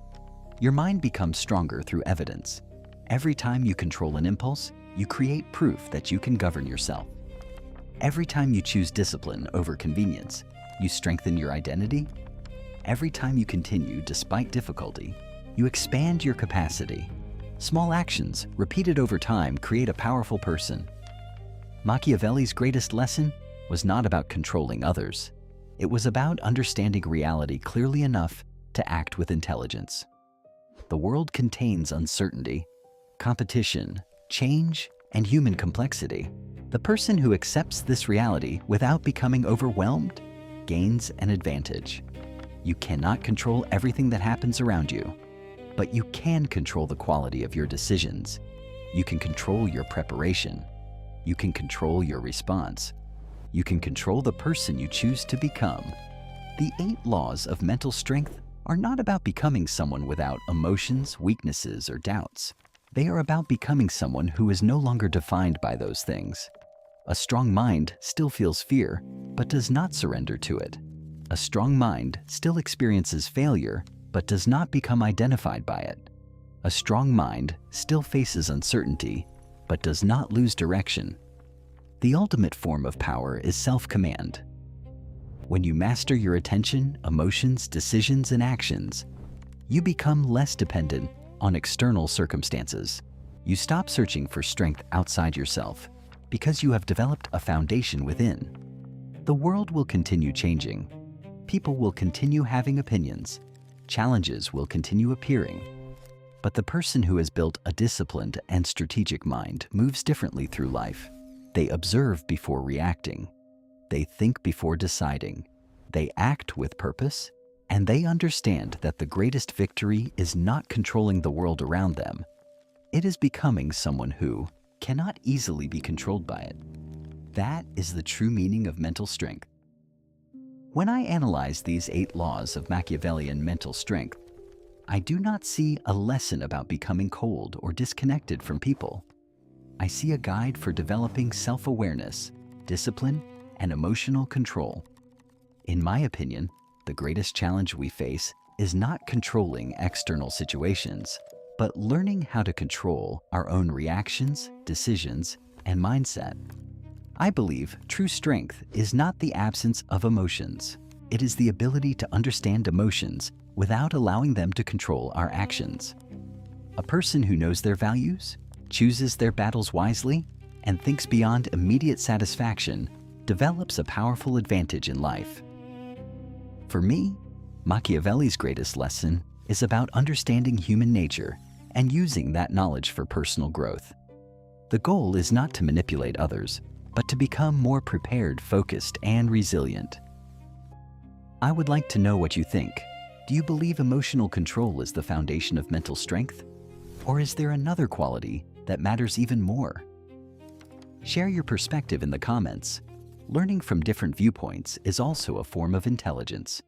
Your mind becomes stronger through evidence. Every time you control an impulse, you create proof that you can govern yourself. Every time you choose discipline over convenience, you strengthen your identity. Every time you continue despite difficulty, you expand your capacity. Small actions, repeated over time, create a powerful person. Machiavelli's greatest lesson was not about controlling others. It was about understanding reality clearly enough to act with intelligence. The world contains uncertainty, competition, change, and human complexity. The person who accepts this reality without becoming overwhelmed gains an advantage. You cannot control everything that happens around you, but you can control the quality of your decisions. You can control your preparation. You can control your response. You can control the person you choose to become. The 8 laws of mental strength are not about becoming someone without emotions, weaknesses, or doubts. They are about becoming someone who is no longer defined by those things. A strong mind still feels fear, but does not surrender to it. A strong mind still experiences failure, but does not become identified by it. A strong mind still faces uncertainty, but does not lose direction. The ultimate form of power is self-command. When you master your attention, emotions, decisions, and actions, you become less dependent on external circumstances. You stop searching for strength outside yourself because you have developed a foundation within. The world will continue changing. People will continue having opinions. Challenges will continue appearing. But the person who has built a disciplined and strategic mind moves differently through life. They observe before reacting. They think before deciding. They act with purpose, and they understand that the greatest victory is not controlling the world around them. It is becoming someone who cannot easily be controlled by it. That is the true meaning of mental strength. When I analyze these 8 laws of Machiavellian mental strength, I do not see a lesson about becoming cold or disconnected from people. I see a guide for developing self-awareness, discipline, and emotional control. In my opinion, the greatest challenge we face is not controlling external situations, but learning how to control our own reactions, decisions, and mindset. I believe true strength is not the absence of emotions. It is the ability to understand emotions without allowing them to control our actions. A person who knows their values, chooses their battles wisely, and thinks beyond immediate satisfaction develops a powerful advantage in life. For me, Machiavelli's greatest lesson is about understanding human nature and using that knowledge for personal growth. The goal is not to manipulate others, but to become more prepared, focused, and resilient. I would like to know what you think. Do you believe emotional control is the foundation of mental strength? Or is there another quality that matters even more? Share your perspective in the comments. Learning from different viewpoints is also a form of intelligence.